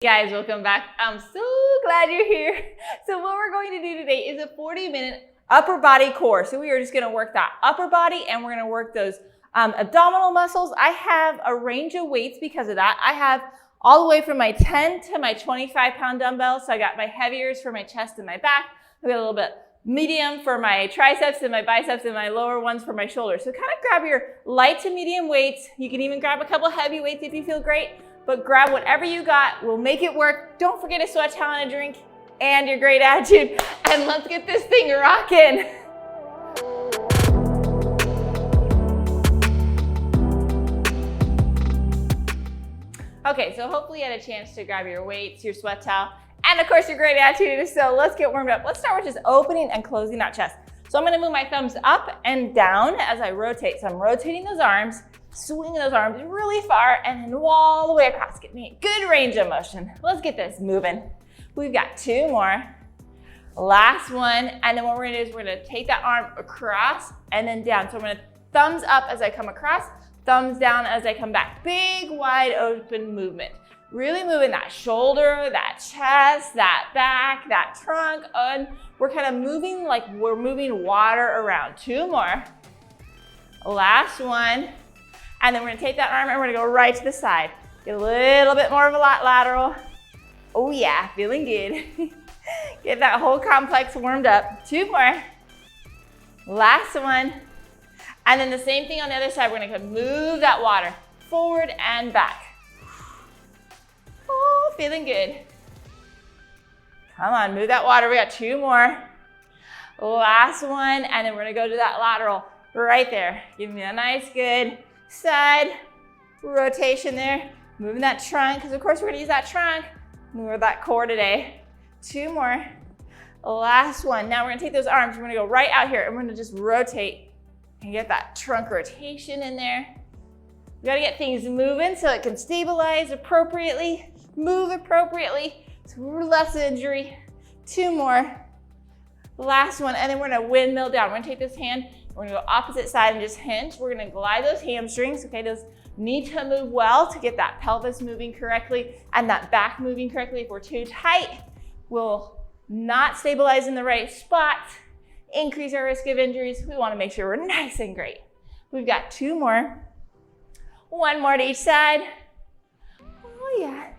Guys, welcome back. I'm so glad you're here. So what we're going to do today is a 40-minute upper body core. So we are just going to work that upper body and we're going to work those abdominal muscles. I have a range of weights because of that. I have all the way from my 10 to my 25-pound dumbbells. So I got my heaviers for my chest and my back. I got a little bit medium for my triceps and my biceps, and my lower ones for my shoulders. So kind of grab your light to medium weights. You can even grab a couple heavy weights if you feel great. But grab whatever you got, we'll make it work. Don't forget a sweat towel and a drink and your great attitude. And let's get this thing rocking. Okay, so hopefully you had a chance to grab your weights, your sweat towel, and of course your great attitude. So let's get warmed up. Let's start with just opening and closing that chest. So I'm gonna move my thumbs up and down as I rotate. So I'm rotating those arms, swinging those arms really far, and then all the way across. Get me a good range of motion. Let's get this moving. We've got two more. Last one, and then what we're gonna do is we're gonna take that arm across and then down. So I'm gonna thumbs up as I come across, thumbs down as I come back. Big, wide open movement. Really moving that shoulder, that chest, that back, that trunk, and we're kind of moving like we're moving water around. Two more. Last one. And then we're gonna take that arm and we're gonna go right to the side. Get a little bit more of a lateral. Oh yeah, feeling good. Get that whole complex warmed up. Two more. Last one. And then the same thing on the other side. We're gonna move that water forward and back. Oh, feeling good. Come on, move that water. We got two more. Last one, and then we're gonna go to that lateral right there. Give me a nice, good side rotation there. Moving that trunk, because of course we're gonna use that trunk. Move that core today. Two more. Last one. Now we're gonna take those arms, we're gonna go right out here, and we're gonna just rotate and get that trunk rotation in there. We gotta get things moving so it can stabilize appropriately, move appropriately, so we're less injury. Two more. Last one, and then we're gonna windmill down. We're gonna take this hand, we're gonna go opposite side and just hinge. We're gonna glide those hamstrings, okay? Those need to move well to get that pelvis moving correctly and that back moving correctly. If we're too tight, we'll not stabilize in the right spot, increase our risk of injuries. We wanna make sure we're nice and great. We've got two more. One more to each side. Oh yeah.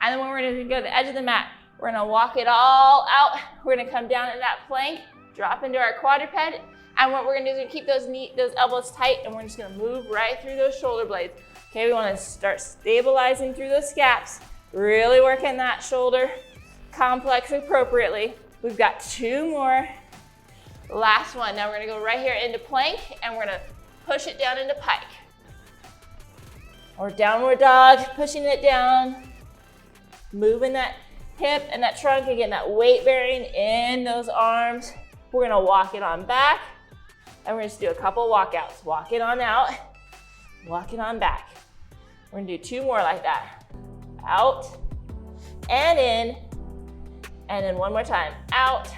And then when we're gonna go to the edge of the mat, we're gonna walk it all out. We're gonna come down in that plank, drop into our quadruped, and what we're gonna do is we're gonna keep those elbows tight, and we're just gonna move right through those shoulder blades. Okay, we wanna start stabilizing through those scaps, really working that shoulder complex appropriately. We've got two more. Last one. Now we're gonna go right here into plank, and we're gonna push it down into pike. Or downward dog, pushing it down, moving that hip and that trunk and getting that weight bearing in those arms. We're gonna walk it on back, and we're gonna just do a couple walkouts. Walk it on out, walk it on back. We're gonna do two more like that. Out and in, and then one more time. Out,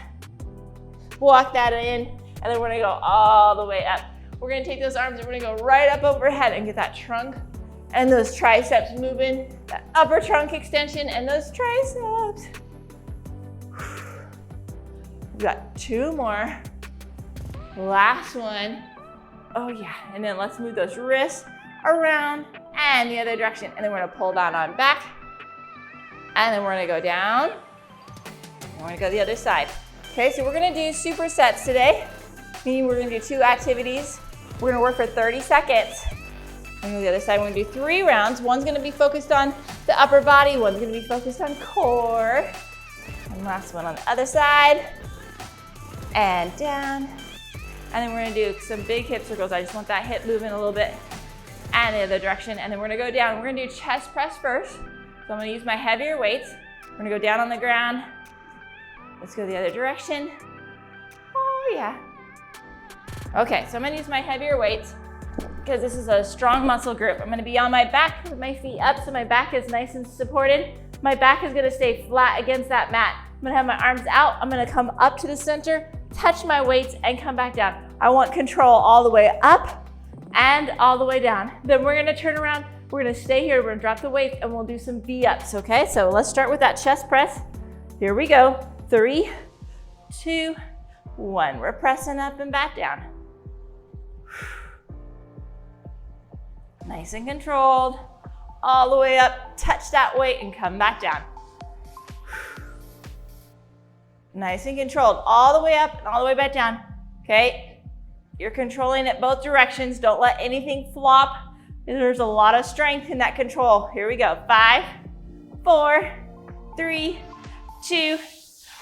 walk that in, and then we're gonna go all the way up. We're gonna take those arms and we're gonna go right up overhead and get that trunk and those triceps moving, that upper trunk extension and those triceps. We've got two more. Last one. Oh yeah, and then let's move those wrists around and the other direction. And then we're gonna pull down on back. And then we're gonna go down. And we're gonna go the other side. Okay, so we're gonna do supersets today, meaning we're gonna do two activities. We're gonna work for 30 seconds. And on the other side, we're gonna do 3 rounds. One's gonna be focused on the upper body, one's gonna be focused on core. And last one on the other side. And down. And then we're gonna do some big hip circles. I just want that hip moving a little bit. And the other direction. And then we're gonna go down. We're gonna do chest press first. So I'm gonna use my heavier weights. We're gonna go down on the ground. Let's go the other direction. Oh yeah. Okay, so I'm gonna use my heavier weights because this is a strong muscle group. I'm gonna be on my back with my feet up so my back is nice and supported. My back is gonna stay flat against that mat. I'm gonna have my arms out. I'm gonna come up to the center, touch my weights, and come back down. I want control all the way up and all the way down. Then we're gonna turn around, We're gonna stay here, we're gonna drop the weights, and we'll do some V-ups, okay? So let's start with that chest press. Here we go. 3, 2, 1. We're pressing up and back down. Nice and controlled. All the way up, touch that weight and come back down. Nice and controlled. All the way up and all the way back down, okay? You're controlling it both directions. Don't let anything flop. There's a lot of strength in that control. Here we go. 5, 4, 3, 2,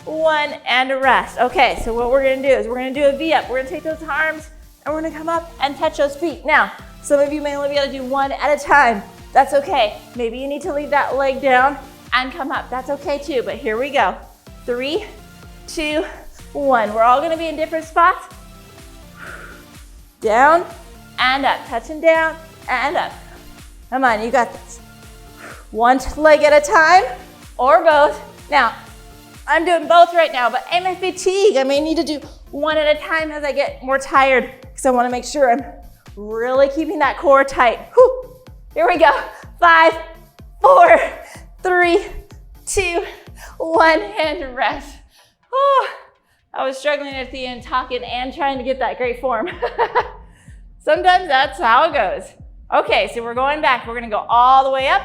1, and a rest. Okay, so what we're gonna do is we're gonna do a V-up. We're gonna take those arms and we're gonna come up and touch those feet. Now, some of you may only be able to do one at a time. That's okay. Maybe you need to leave that leg down and come up. That's okay too, but here we go. 3, 2, 1. We're all gonna be in different spots. Down and up, touching down and up. Come on, you got this. One leg at a time or both. Now, I'm doing both right now, but I may fatigue. I may need to do one at a time as I get more tired because I wanna make sure I'm really keeping that core tight. Whew. Here we go. 5, 4, 3, 2, 1, and rest. Oh, I was struggling at the end, talking and trying to get that great form. Sometimes that's how it goes. Okay, so we're going back. We're gonna go all the way up.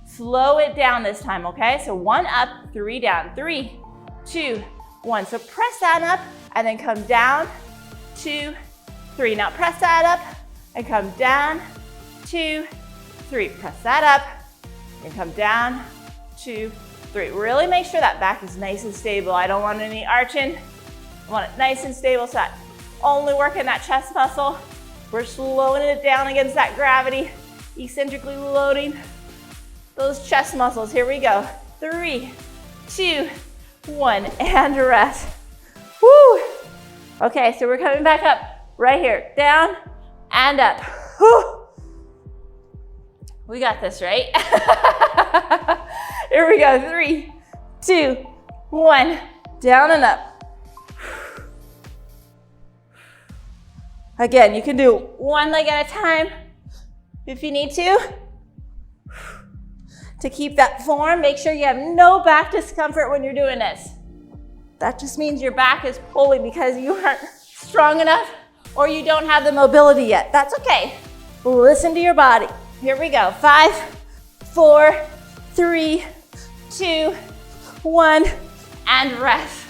Slow it down this time, okay? So 1 up, 3 down. 3, 2, 1. So press that up and then come down, 2, 3. Now press that up and come down, 2, 3. Press that up and come down, 2, 3. Really make sure that back is nice and stable. I don't want any arching. I want it nice and stable so that only working that chest muscle. We're slowing it down against that gravity, eccentrically loading those chest muscles. Here we go. 3, 2, 1, and rest. Woo! Okay, so we're coming back up right here. Down and up. Woo! We got this, right? Here we go. 3, 2, 1. Down and up. Again, you can do one leg at a time if you need to. To keep that form, make sure you have no back discomfort when you're doing this. That just means your back is pulling because you aren't strong enough or you don't have the mobility yet. That's okay. Listen to your body. Here we go. 5, 4, 3, 2, 1, and rest.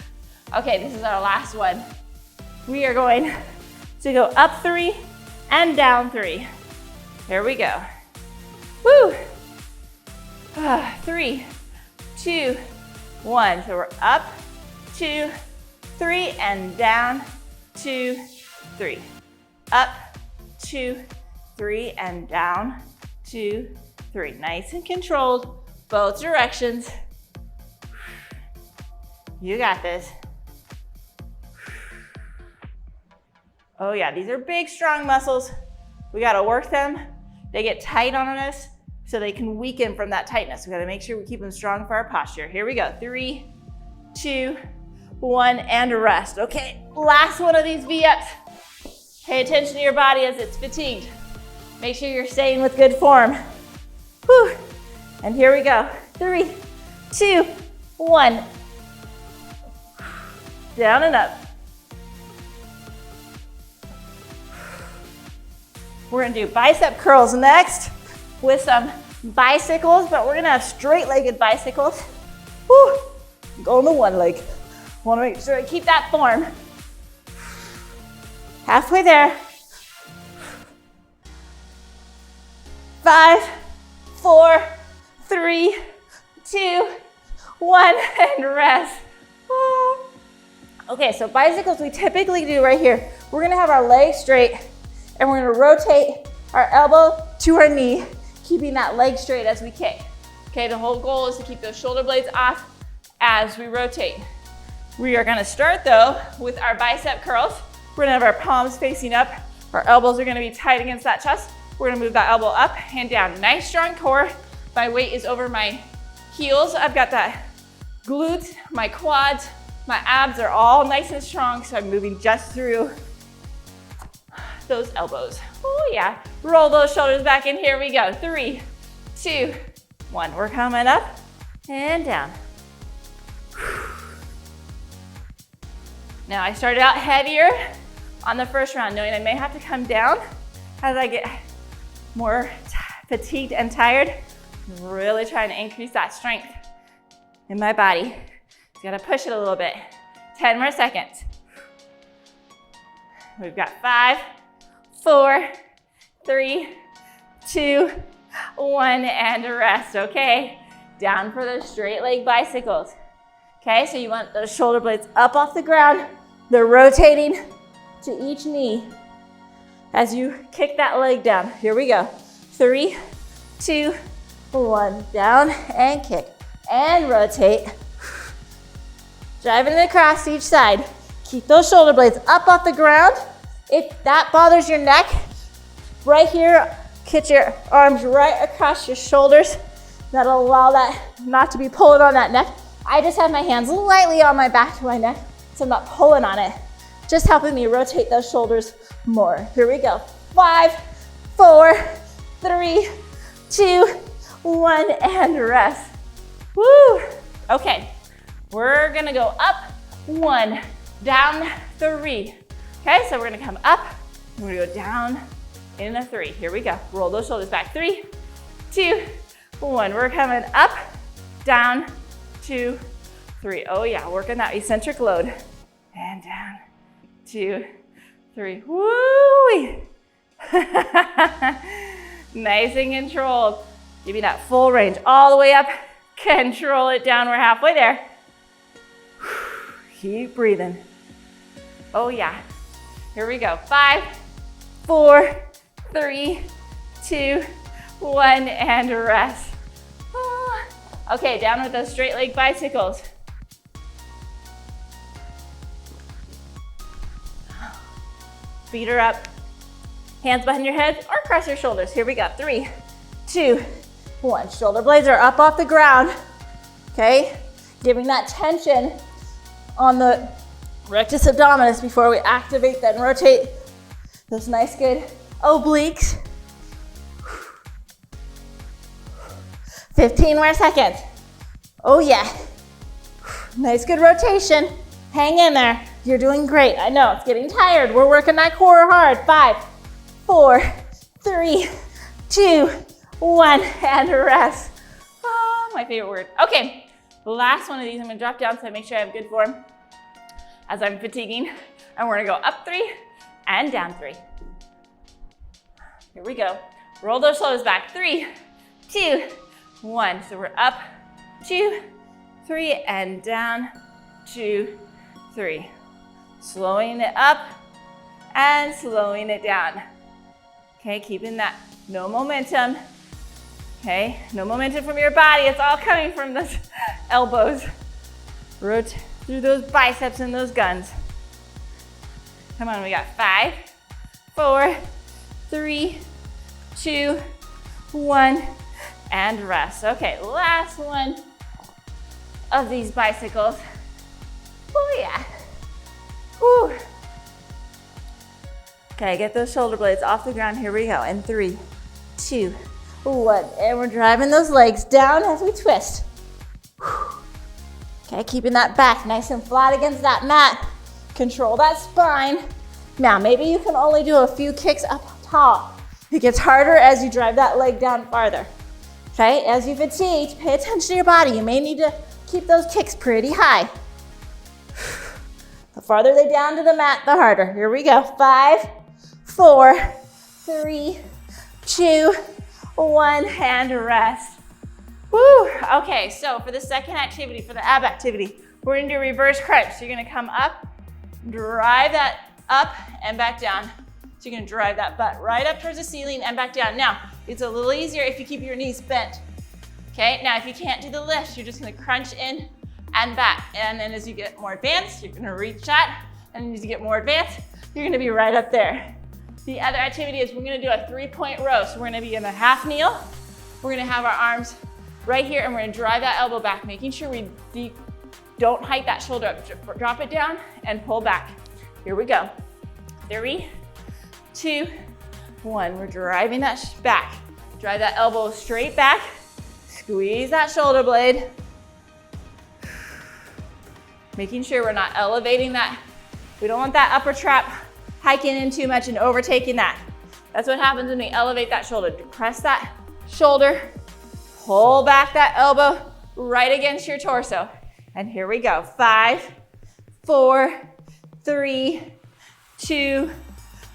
Okay, this is our last one. We are going to go up 3 and down 3. Here we go. Woo! 3, 2, 1. So we're up, 2, 3, and down, 2, 3. Up, 2, 3, and down, 2, 3. Nice and controlled, both directions. You got this. Oh yeah, these are big, strong muscles. We gotta work them. They get tight on us so they can weaken from that tightness. We gotta make sure we keep them strong for our posture. Here we go. 3, 2, 1, and rest. Okay, last one of these V-ups. Pay attention to your body as it's fatigued. Make sure you're staying with good form. Whew. And here we go. 3, 2, 1. Down and up. We're gonna do bicep curls next with some bicycles, but we're gonna have straight-legged bicycles. Whew. Go on the one leg. Wanna make sure I keep that form. Halfway there. 5, 4, 3, 2, 1, and rest. Okay, so bicycles we typically do right here. We're gonna have our legs straight and we're gonna rotate our elbow to our knee, keeping that leg straight as we kick. Okay, the whole goal is to keep those shoulder blades off as we rotate. We are gonna start though with our bicep curls. We're gonna have our palms facing up. Our elbows are gonna be tight against that chest. We're gonna move that elbow up and down. Nice strong core. My weight is over my heels. I've got that glutes, my quads, my abs are all nice and strong, so I'm moving just through those elbows. Oh yeah, roll those shoulders back in. Here we go. 3, 2, 1. We're coming up and down. Now I started out heavier on the first round, knowing I may have to come down as I get more fatigued and tired. Really trying to increase that strength in my body. Just gotta push it a little bit. 10 more seconds. We've got 5, 4, 3, 2, 1, and rest, okay? Down for those straight leg bicycles. Okay, so you want those shoulder blades up off the ground. They're rotating to each knee as you kick that leg down. Here we go. 3, 2, 1. Down and kick and rotate. Driving it across each side. Keep those shoulder blades up off the ground. If that bothers your neck, right here, get your arms right across your shoulders. That'll allow that not to be pulling on that neck. I just have my hands lightly on my back to my neck, so I'm not pulling on it. Just helping me rotate those shoulders more. Here we go. 5, 4, 3, 2, 1, and rest. Woo! Okay, we're gonna go up 1, down 3. Okay, so we're gonna come up, and we're gonna go down in a 3. Here we go. Roll those shoulders back. 3, 2, 1. We're coming up, down, 2, 3. Oh yeah, working that eccentric load. And down, 2, 3. Woo! Nice and controlled. Give me that full range all the way up. Control it down. We're halfway there. Keep breathing. Oh yeah. Here we go. 5, 4, 3, 2, 1, and rest. Okay, down with those straight leg bicycles. Feet are up. Hands behind your head or cross your shoulders. Here we go. 3, 2, 1. Shoulder blades are up off the ground. Okay, giving that tension on the rectus abdominis before we activate, then rotate those nice good obliques. 15 more seconds. Oh yeah. Nice good rotation. Hang in there. You're doing great. I know it's getting tired. We're working that core hard. 5, 4, 3, 2, 1, and rest. Oh, my favorite word. Okay, the last one of these I'm gonna drop down so I make sure I have good form as I'm fatiguing. And we're gonna go up 3 and down 3. Here we go. Roll those shoulders back. 3, 2, 1. So we're up, 2, 3, and down, 2, 3. Slowing it up and slowing it down. Okay, keeping that no momentum. Okay, no momentum from your body. It's all coming from those elbows. Rotate through those biceps and those guns. Come on, we got 5, 4, 3, 2, 1, and rest. Okay, last one of these bicycles. Oh yeah. Whew. Okay, get those shoulder blades off the ground. Here we go. In 3, 2, 1. And we're driving those legs down as we twist. Okay, keeping that back nice and flat against that mat. Control that spine. Now, maybe you can only do a few kicks up top. It gets harder as you drive that leg down farther. Okay, as you fatigue, pay attention to your body. You may need to keep those kicks pretty high. The farther they down to the mat, the harder. Here we go. 5, 4, 3, 2, 1, and rest. Woo! Okay, so for the second activity, for the ab activity, we're gonna do reverse crunch. So you're gonna come up, drive that up and back down. So you're gonna drive that butt right up towards the ceiling and back down. Now, it's a little easier if you keep your knees bent. Okay, now if you can't do the lift, you're just gonna crunch in and back. And then as you get more advanced, you're gonna reach that. And as you get more advanced, you're gonna be right up there. The other activity is we're gonna do a 3-point row. So we're gonna be in a half kneel. We're gonna have our arms right here and we're gonna drive that elbow back, making sure we don't hike that shoulder up. Drop it down and pull back. Here we go. 3, 2, 1. We're driving that back. Drive that elbow straight back. Squeeze that shoulder blade. Making sure we're not elevating that. We don't want that upper trap hiking in too much and overtaking that. That's what happens when we elevate that shoulder. Press that shoulder, pull back that elbow right against your torso. And here we go. 5, 4, 3, 2,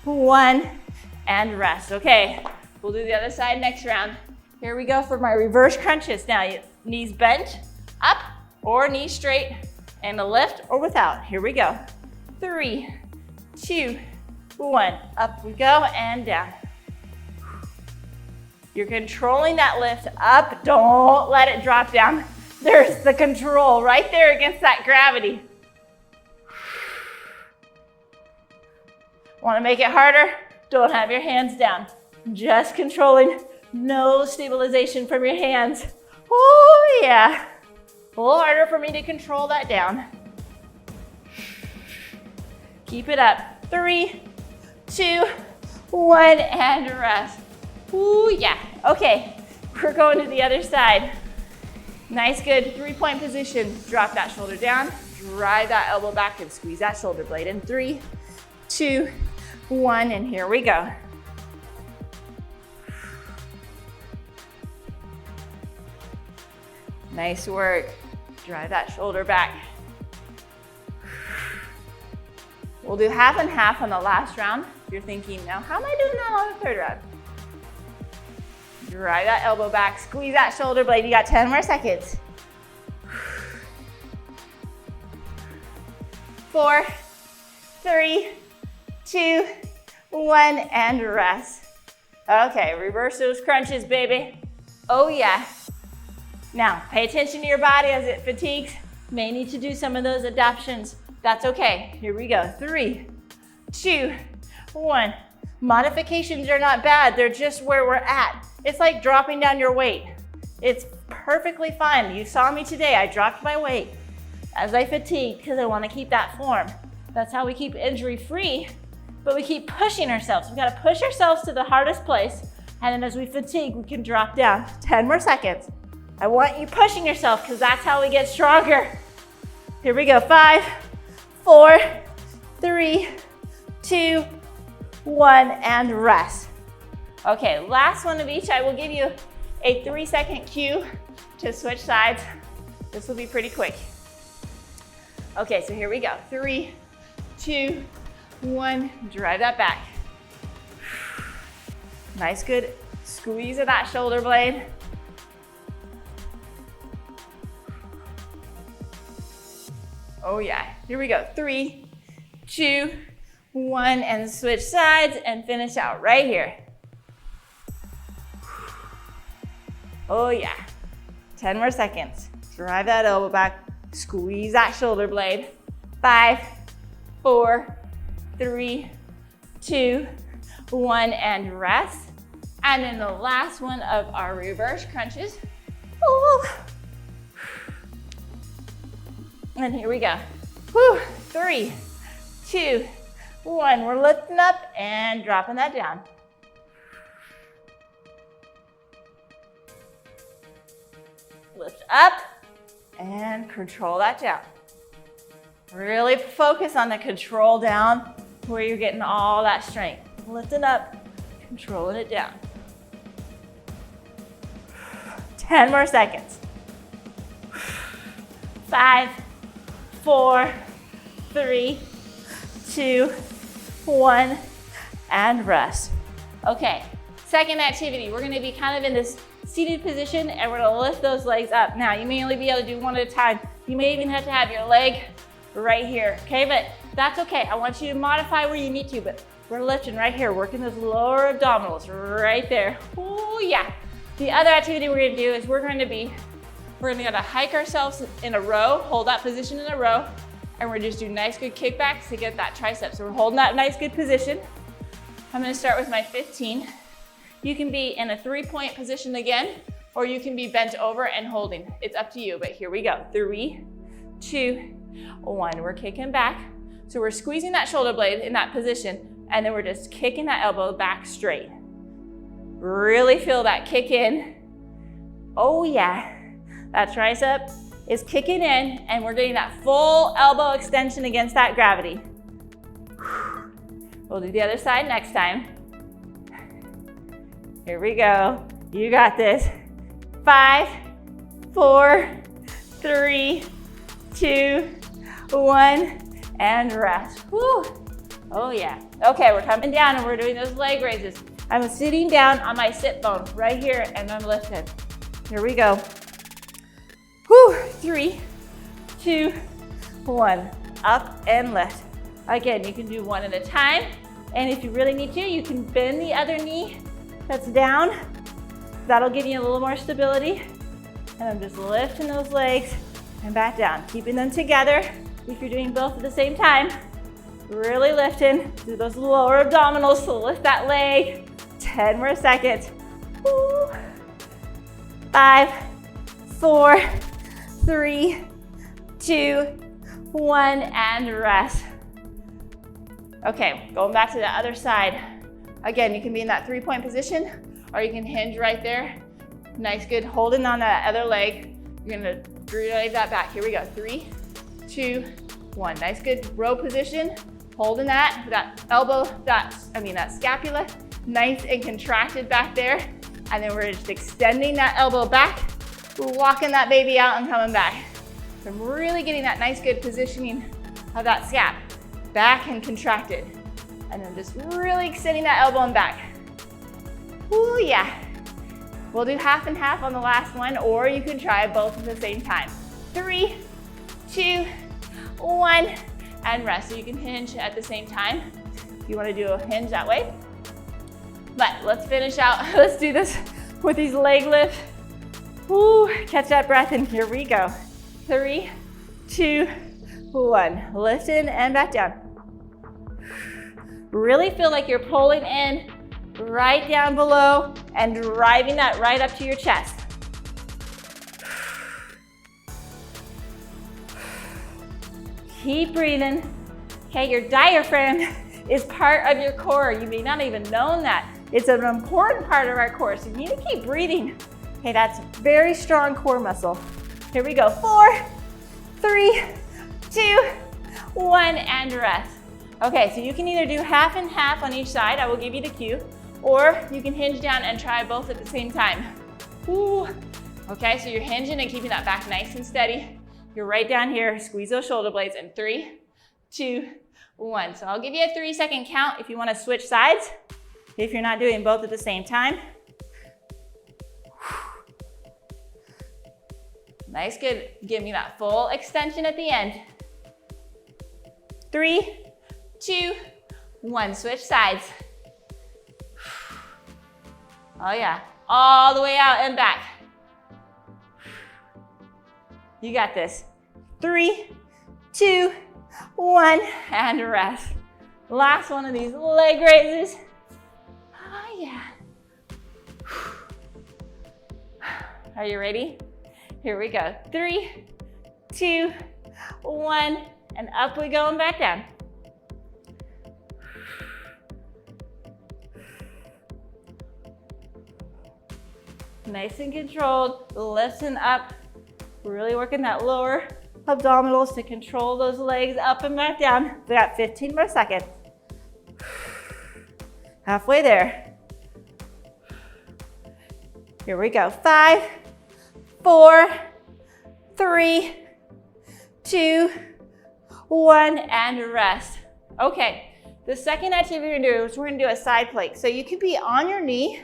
1, and rest. Okay, we'll do the other side next round. Here we go for my reverse crunches. Now, knees bent, up, or knees straight, and a lift or without. Here we go. 3, 2, 1. Up we go and down. You're controlling that lift up. Don't let it drop down. There's the control right there against that gravity. Want to make it harder? Don't have your hands down. Just controlling, no stabilization from your hands. Oh yeah. A little harder for me to control that down. Keep it up. 3, 2, 1, and rest. Ooh yeah. Okay, we're going to the other side. Nice, good 3-point position. Drop that shoulder down, drive that elbow back, and squeeze that shoulder blade in. 3, 2, 1, and here we go. Nice work. Drive that shoulder back. We'll do half and half on the last round. If you're thinking, now how am I doing that on the third round? Drive that elbow back, squeeze that shoulder blade. You got 10 more seconds. 4, 3, 2, 1, and rest. Okay, reverse those crunches, baby. Oh yeah. Now, pay attention to your body as it fatigues. May need to do some of those adaptations. That's okay. Here we go. 3, 2, 1. Modifications are not bad. They're just where we're at. It's like dropping down your weight. It's perfectly fine. You saw me today. I dropped my weight as I fatigued because I want to keep that form. That's how we keep injury free, but we keep pushing ourselves. We got to push ourselves to the hardest place, and then as we fatigue, we can drop down. 10 more seconds. I want you pushing yourself because that's how we get stronger. Here we go. 5, 4, 3, 2, 1, and rest. Okay, last one of each. I will give you a 3-second cue to switch sides. This will be pretty quick. Okay, so here we go. 3, 2, 1, drive that back. Nice, good squeeze of that shoulder blade. Oh yeah, here we go. 3, 2, 1, and switch sides and finish out right here. Oh yeah, 10 more seconds. Drive that elbow back, squeeze that shoulder blade. 5, 4, 3, 2, 1, and rest. And then the last one of our reverse crunches. Ooh. And here we go. Whew. 3, 2, 1. We're lifting up and dropping that down. Lift up and control that down. Really focus on the control down where you're getting all that strength. Lifting up, controlling it down. 10 more seconds. 5, 4, 3, 2, 1, and rest. Okay, second activity. We're gonna be kind of in this seated position and we're gonna lift those legs up. Now, you may only be able to do one at a time. You may even have to have your leg right here, okay? But that's okay. I want you to modify where you need to, but we're lifting right here, working those lower abdominals right there. Oh yeah. The other activity we're gonna do is we're gonna hike ourselves in a row, hold that position in a row, and we're just doing nice good kickbacks to get that tricep. So we're holding that nice good position. I'm gonna start with my 15. You can be in a 3-point position again, or you can be bent over and holding. It's up to you, but here we go. 3, 2, 1. We're kicking back. So we're squeezing that shoulder blade in that position, and then we're just kicking that elbow back straight. Really feel that kick in. Oh yeah, that tricep is kicking in and we're getting that full elbow extension against that gravity. We'll do the other side next time. Here we go. You got this. 5, 4, 3, 2, 1, and rest. Whew. Oh yeah. Okay, we're coming down and we're doing those leg raises. I'm sitting down on my sit bone right here and I'm lifting. Here we go. Whew. 3, 2, 1. Up and lift. Again, you can do one at a time. And if you really need to, you can bend the other knee that's down. That'll give you a little more stability. And I'm just lifting those legs and back down, keeping them together. If you're doing both at the same time, really lifting. Do those lower abdominals to lift that leg. 10 more seconds. Woo. 5, 4, 3, 2, 1, and rest. Okay, going back to the other side. Again, you can be in that 3-point position or you can hinge right there. Nice, good, holding on that other leg. You're gonna drive that back. Here we go, 3, 2, 1. Nice, good row position. Holding that elbow, that scapula, nice and contracted back there. And then we're just extending that elbow back, walking that baby out and coming back. So I'm really getting that nice, good positioning of that scap. Back and contracted. And then just really extending that elbow and back. Ooh, yeah. We'll do half and half on the last one, or you can try both at the same time. 3, 2, 1, and rest. So you can hinge at the same time if you want to do a hinge that way. But let's finish out. Let's do this with these leg lifts. Ooh, catch that breath and here we go. 3, 2, 1. Lift in and back down. Really feel like you're pulling in right down below and driving that right up to your chest. Keep breathing. Okay, your diaphragm is part of your core. You may not even know that. It's an important part of our core, so you need to keep breathing. Okay, that's very strong core muscle. Here we go. 4, 3, 2, 1, and rest. Okay, so you can either do half and half on each side. I will give you the cue. Or you can hinge down and try both at the same time. Ooh. Okay, so you're hinging and keeping that back nice and steady. You're right down here. Squeeze those shoulder blades in 3, 2, 1. So I'll give you a 3-second count if you want to switch sides. If you're not doing both at the same time. Nice, good. Give me that full extension at the end. 3, 2, 1. Switch sides. Oh yeah, all the way out and back. You got this. 3, 2, 1, and rest. Last one of these leg raises. Oh yeah. Are you ready? Here we go. 3, 2, 1, and up we go and back down. Nice and controlled, lifting up. Really working that lower abdominals to control those legs up and back down. We got 15 more seconds. Halfway there. Here we go. 5, 4, 3, 2, 1, and rest. Okay, the second activity we're gonna do is we're gonna do a side plank. So you could be on your knee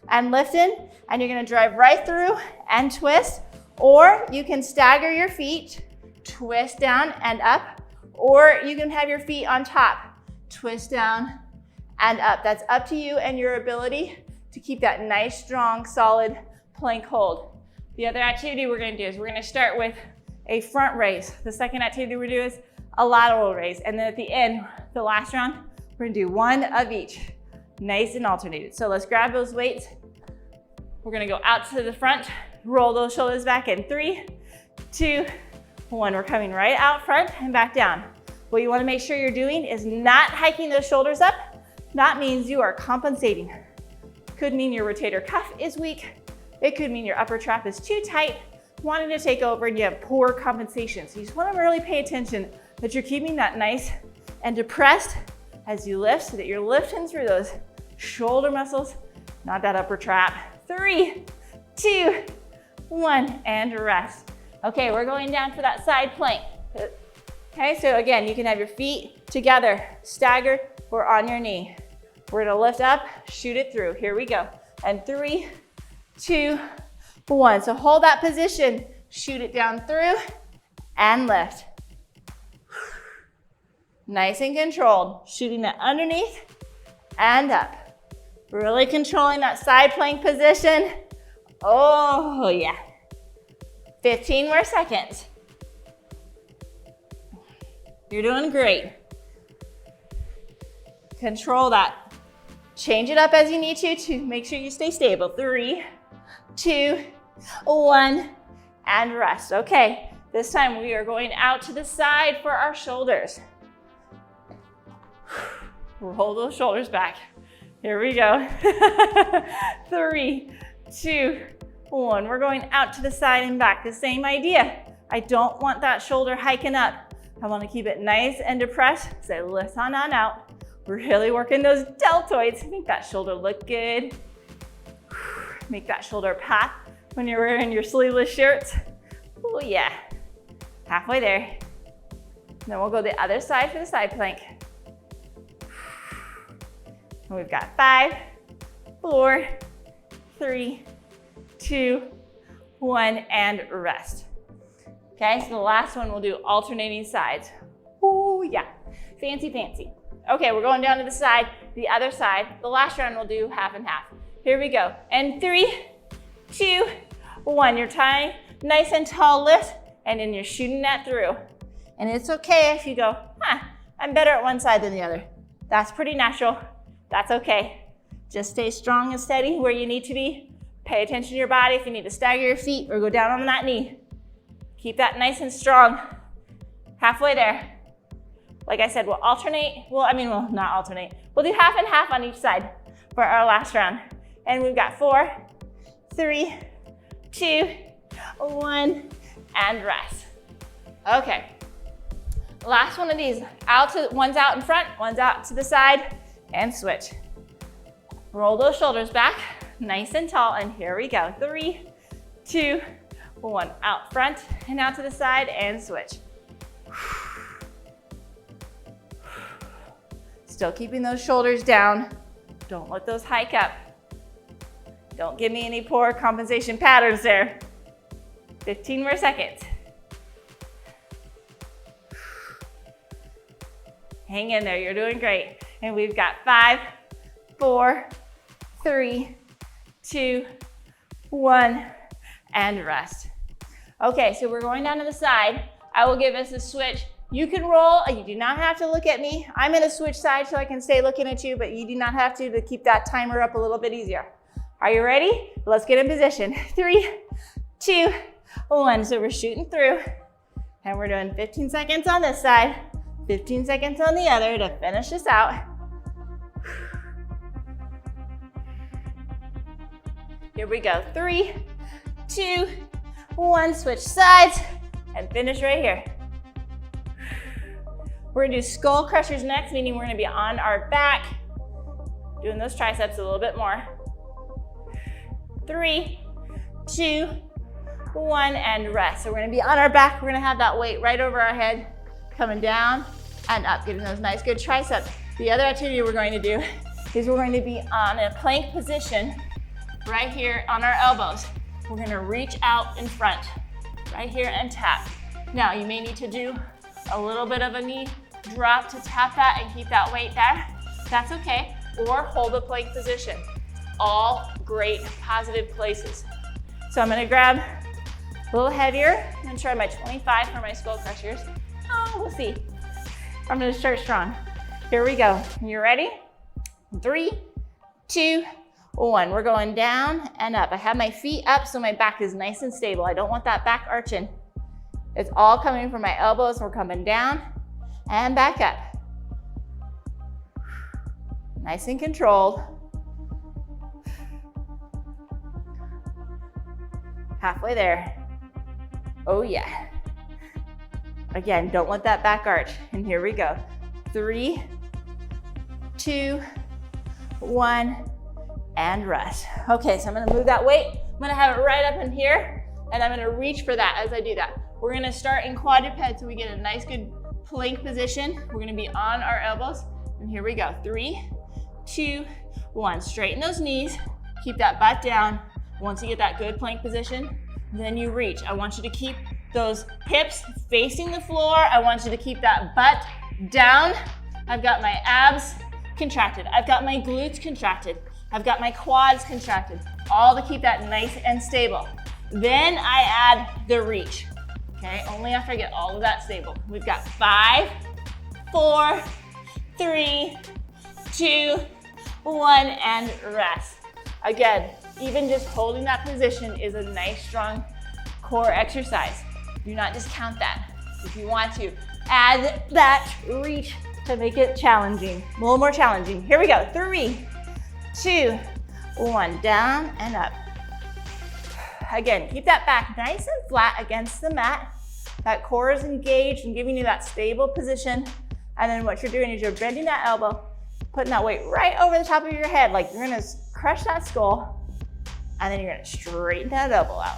and lifting, and you're gonna drive right through and twist, or you can stagger your feet, twist down and up, or you can have your feet on top, twist down and up. That's up to you and your ability to keep that nice, strong, solid plank hold. The other activity we're gonna do is we're gonna start with a front raise. The second activity we're gonna do is a lateral raise. And then at the end, the last round, we're gonna do one of each. Nice and alternated. So let's grab those weights. We're gonna go out to the front, roll those shoulders back in 3, 2, 1. We're coming right out front and back down. What you wanna make sure you're doing is not hiking those shoulders up. That means you are compensating. Could mean your rotator cuff is weak. It could mean your upper trap is too tight, wanting to take over, and you have poor compensation. So you just want to really pay attention that you're keeping that nice and depressed as you lift, so that you're lifting through those shoulder muscles, not that upper trap. 3, 2, 1, and rest. Okay, we're going down for that side plank. Okay, so again, you can have your feet together, staggered, or on your knee. We're gonna lift up, shoot it through. Here we go. And 3, 2, 1. So hold that position, shoot it down through, and lift. Nice and controlled, shooting it underneath and up. Really controlling that side plank position. Oh yeah. 15 more seconds. You're doing great. Control that. Change it up as you need to make sure you stay stable. 3, 2, 1, and rest. Okay, this time we are going out to the side for our shoulders. Roll those shoulders back. Here we go. 3, 2, 1. We're going out to the side and back. The same idea. I don't want that shoulder hiking up. I want to keep it nice and depressed as I lift on out. We're really working those deltoids. Make that shoulder look good. Make that shoulder pop when you're wearing your sleeveless shirts. Oh yeah. Halfway there. Then we'll go the other side for the side plank. And we've got 5, 4, 3, 2, 1, and rest. Okay, so the last one we'll do alternating sides. Oh yeah, fancy, fancy. Okay, we're going down to the side, the other side. The last round we'll do half and half. Here we go. And 3, 2, 1. You're tying nice and tall lift, and then you're shooting that through. And it's okay if you go, I'm better at one side than the other. That's pretty natural. That's okay. Just stay strong and steady where you need to be. Pay attention to your body if you need to stagger your feet or go down on that knee. Keep that nice and strong. Halfway there. Like I said, we'll alternate. Well, not alternate. We'll do half and half on each side for our last round. And we've got 4, 3, 2, 1, and rest. Okay. Last one of these. One's out in front, one's out to the side, and switch. Roll those shoulders back, nice and tall, and here we go. 3, 2, 1. Out front and out to the side, and switch. Still keeping those shoulders down. Don't let those hike up. Don't give me any poor compensation patterns there. 15 more seconds. Hang in there, you're doing great. And we've got 5, 4, 3, 2, 1, and rest. Okay, so we're going down to the side. I will give us a switch. You can roll, you do not have to look at me. I'm gonna switch sides so I can stay looking at you, but you do not have to keep that timer up a little bit easier. Are you ready? Let's get in position. 3, 2, 1. So we're shooting through, and we're doing 15 seconds on this side, 15 seconds on the other to finish this out. Here we go. 3, 2, 1. Switch sides and finish right here. We're gonna do skull crushers next, meaning we're gonna be on our back, doing those triceps a little bit more. 3, 2, 1, and rest. So we're gonna be on our back. We're gonna have that weight right over our head, coming down and up, getting those nice good triceps. The other activity we're going to do is we're going to be on a plank position right here on our elbows. We're gonna reach out in front, right here, and tap. Now you may need to do a little bit of a knee drop to tap that and keep that weight there. That's okay. Or hold a plank position. All great positive places. So I'm gonna grab a little heavier and try my 25 for my skull crushers. Oh, we'll see. I'm gonna start strong. Here we go. You ready? 3, 2, 1. We're going down and up. I have my feet up so my back is nice and stable. I don't want that back arching. It's all coming from my elbows. We're coming down and back up. Nice and controlled. Halfway there. Oh yeah. Again, don't let that back arch. And here we go. 3, 2, 1, and rest. Okay, so I'm gonna move that weight. I'm gonna have it right up in here, and I'm gonna reach for that as I do that. We're gonna start in quadruped so we get a nice good plank position. We're gonna be on our elbows, and here we go. 3, 2, 1. Straighten those knees. Keep that butt down. Once you get that good plank position, then you reach. I want you to keep those hips facing the floor. I want you to keep that butt down. I've got my abs contracted. I've got my glutes contracted. I've got my quads contracted. All to keep that nice and stable. Then I add the reach. Okay, only after I get all of that stable. We've got 5, 4, 3, 2, 1, and rest. Again, even just holding that position is a nice, strong core exercise. Do not discount that. If you want to, add that reach to make it challenging, a little more challenging. Here we go. 3, 2, 1, down and up. Again, keep that back nice and flat against the mat. That core is engaged and giving you that stable position. And then what you're doing is you're bending that elbow, putting that weight right over the top of your head, like you're gonna crush that skull, and then you're gonna straighten that elbow out.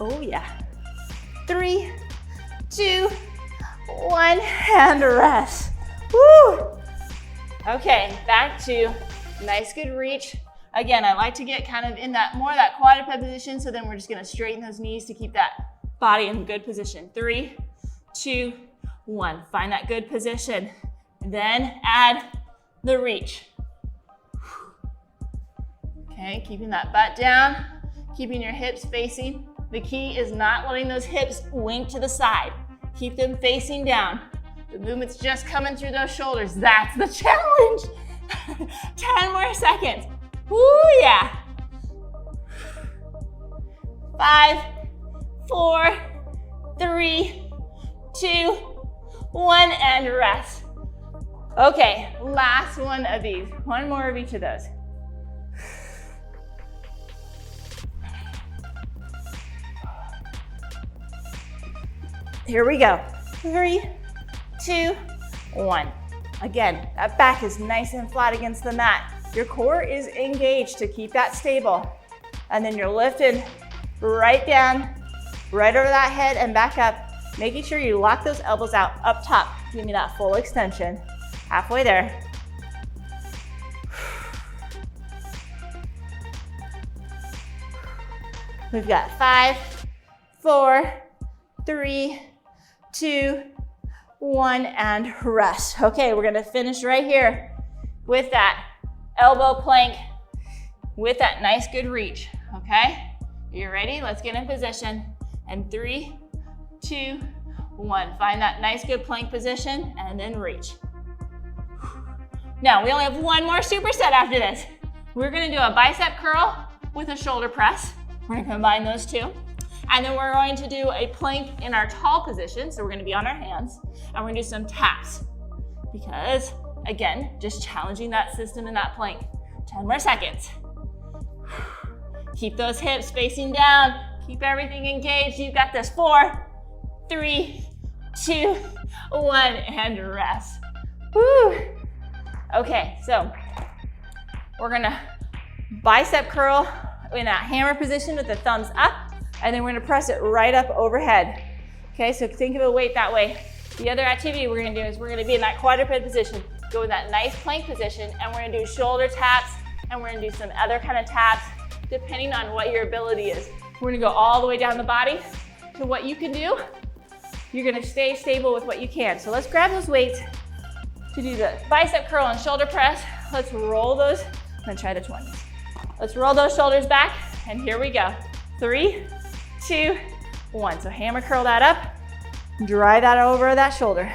Oh yeah. 3, 2, 1, and rest. Woo! Okay, back to nice good reach. Again, I like to get kind of in that more of that quadruped position, so then we're just gonna straighten those knees to keep that body in good position. 3, 2, 1. Find that good position. Then add the reach. Okay, keeping that butt down, keeping your hips facing. The key is not letting those hips wink to the side. Keep them facing down. The movement's just coming through those shoulders. That's the challenge. 10 more seconds. Woo, yeah. 5, 4, 3, 2, 1, and rest. Okay, last one of these. One more of each of those. Here we go. 3, 2, 1. Again, that back is nice and flat against the mat. Your core is engaged to keep that stable. And then you're lifted right down, right over that head and back up, making sure you lock those elbows out up top. Give me that full extension. Halfway there. We've got 5, 4, 3, 2, 1, and rest. Okay, we're gonna finish right here with that elbow plank with that nice good reach, okay? You ready? Let's get in position. And 3, 2, 1. Find that nice good plank position and then reach. Now, we only have one more superset after this. We're gonna do a bicep curl with a shoulder press. We're gonna combine those two. And then we're going to do a plank in our tall position. So we're gonna be on our hands and we're gonna do some taps. Because, again, just challenging that system in that plank. 10 more seconds. Keep those hips facing down. Keep everything engaged. You've got this. 4, 3, 2, 1, and rest. Woo. Okay, so we're gonna bicep curl in a hammer position with the thumbs up, and then we're gonna press it right up overhead. Okay, so think of a weight that way. The other activity we're gonna do is we're gonna be in that quadruped position, go in that nice plank position, and we're gonna do shoulder taps, and we're gonna do some other kind of taps, depending on what your ability is. We're gonna go all the way down the body to what you can do. You're gonna stay stable with what you can. So let's grab those weights to do the bicep curl and shoulder press. Let's roll those. I'm gonna try the 20s. Let's roll those shoulders back, and here we go. 3, 2, 1. So hammer curl that up, drive that over that shoulder.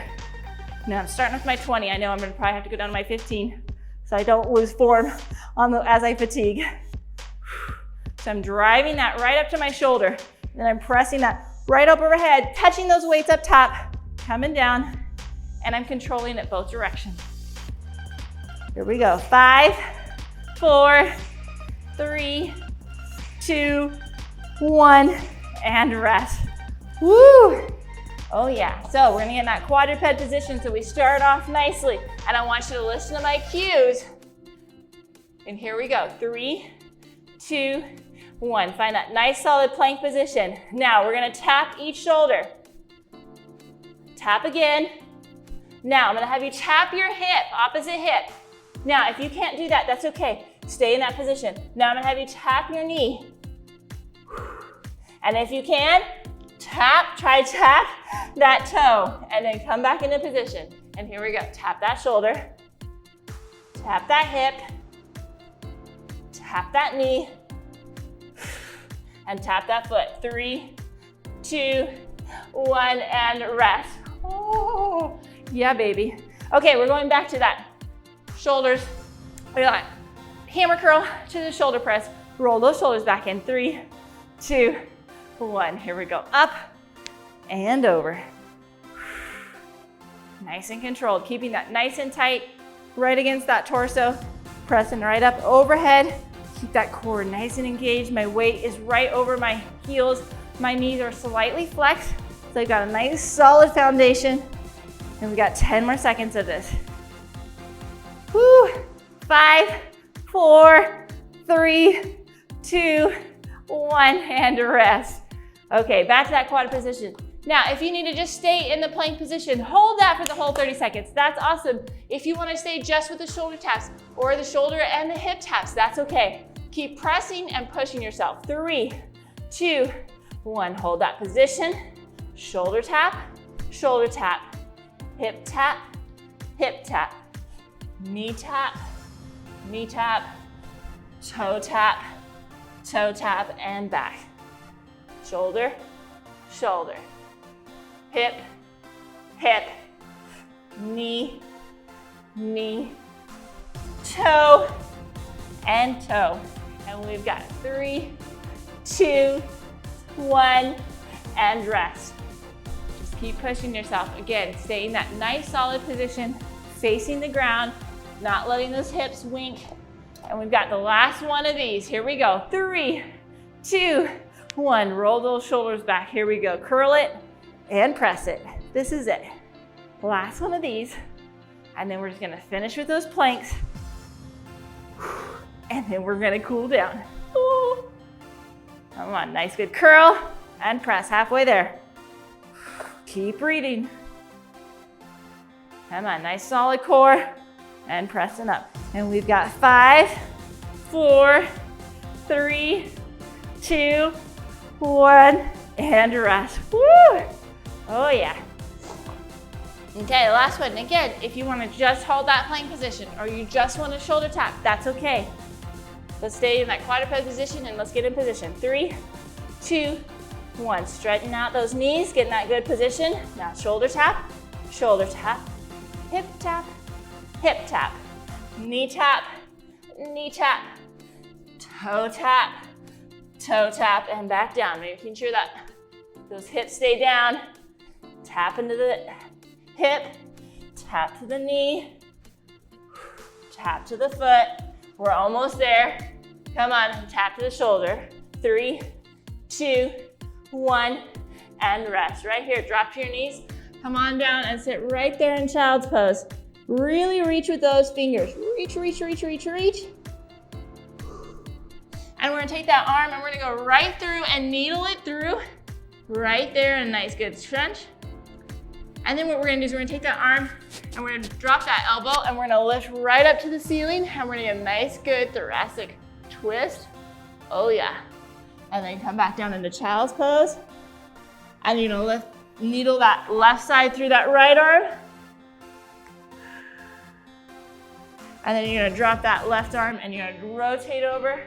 Now I'm starting with my 20. I know I'm gonna probably have to go down to my 15 so I don't lose form as I fatigue. So I'm driving that right up to my shoulder, then I'm pressing that right up overhead, touching those weights up top, coming down, and I'm controlling it both directions. Here we go. 5, 4, 3, 2, 1, and rest. Woo! Oh yeah, so we're gonna get in that quadruped position so we start off nicely. And I want you to listen to my cues. And here we go, 3, 2, 1. Find that nice solid plank position. Now we're gonna tap each shoulder. Tap again. Now I'm gonna have you tap your hip, opposite hip. Now if you can't do that, that's okay. Stay in that position. Now I'm gonna have you tap your knee. And if you can, try tap that toe, and then come back into position. And here we go, tap that shoulder, tap that hip, tap that knee, and tap that foot. 3, 2, 1, and rest. Oh, yeah, baby. Okay, we're going back to that. Shoulders, we got hammer curl to the shoulder press. Roll those shoulders back in. 3, 2, 1. Here we go. Up and over. Nice and controlled. Keeping that nice and tight right against that torso. Pressing right up overhead. Keep that core nice and engaged. My weight is right over my heels. My knees are slightly flexed. So I've got a nice solid foundation. And we got 10 more seconds of this. Woo! 5, 4, 3, 2, 1, and rest. Okay, back to that quad position. Now, if you need to just stay in the plank position, hold that for the whole 30 seconds. That's awesome. If you want to stay just with the shoulder taps or the shoulder and the hip taps, that's okay. Keep pressing and pushing yourself. 3, 2, 1. Hold that position. Shoulder tap, hip tap, hip tap, knee tap, toe tap, and back. Shoulder, shoulder, hip, knee, toe, and toe. And we've got 3, 2, 1, and rest. Just keep pushing yourself. Again, stay in that nice solid position, facing the ground, not letting those hips wink. And we've got the last one of these. Here we go. 3, 2, 1. Roll those shoulders back. Here we go. Curl it and press it. This is it. Last one of these. And then we're just gonna finish with those planks. And then we're gonna cool down. Ooh. Come on, nice good curl and press halfway there. Keep breathing. Come on, nice solid core and pressing up. And we've got 5, 4, 3, 2, 1, and rest. Woo! Oh yeah. Okay, last one. Again, if you want to just hold that plank position or you just want a shoulder tap, that's okay. Let's stay in that quadruped position and let's get in position. 3, 2, 1. Straightening out those knees, getting that good position. Now shoulder tap, hip tap, knee tap, toe tap, and back down. Making sure that those hips stay down. Tap into the hip, tap to the knee, tap to the foot. We're almost there. Come on, tap to the shoulder. 3, 2, 1, and rest. Right here, drop to your knees. Come on down and sit right there in child's pose. Really reach with those fingers. Reach. And we're gonna take that arm and we're gonna go right through and needle it through. Right there, a nice good crunch. And then what we're gonna do is we're gonna take that arm and we're gonna drop that elbow and we're gonna lift right up to the ceiling and we're gonna get a nice good thoracic twist. Oh yeah. And then come back down into child's pose. And you're gonna needle that left side through that right arm. And then you're gonna drop that left arm and you're gonna rotate over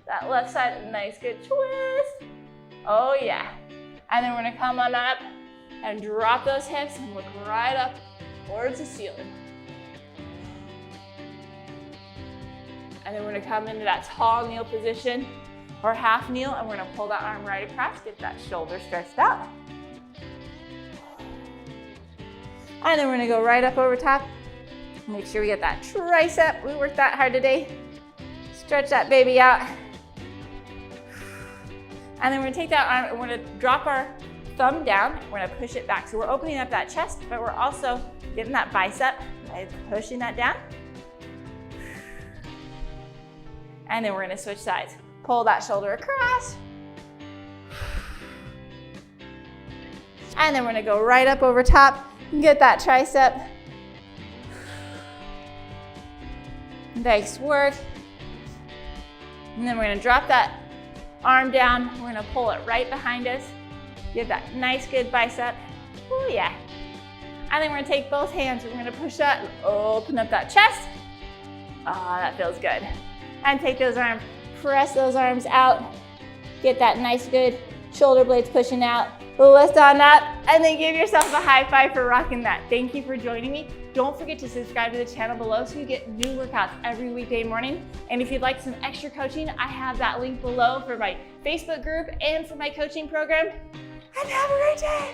that left side, a nice good twist. Oh yeah. And then we're gonna come on up and drop those hips and look right up towards the ceiling. And then we're gonna come into that tall kneel position or half kneel and we're gonna pull that arm right across, get that shoulder stretched out. And then we're gonna go right up over top Make sure we get that tricep. We worked that hard today. Stretch that baby out. And then we're gonna take that arm and we're gonna drop our thumb down. We're gonna push it back. So we're opening up that chest, but we're also getting that bicep by pushing that down. And then we're gonna switch sides. Pull that shoulder across. And then we're gonna go right up over top and get that tricep. Nice work. And then we're gonna drop that arm down. We're gonna pull it right behind us. Get that nice, good bicep. Oh yeah. And then we're gonna take both hands. We're gonna push that, open up that chest. Ah, that feels good. And take those arms, press those arms out. Get that nice, good shoulder blades pushing out. Lift on up, and then give yourself a high five for rocking that. Thank you for joining me. Don't forget to subscribe to the channel below so you get new workouts every weekday morning. And if you'd like some extra coaching, I have that link below for my Facebook group and for my coaching program. And have a great day.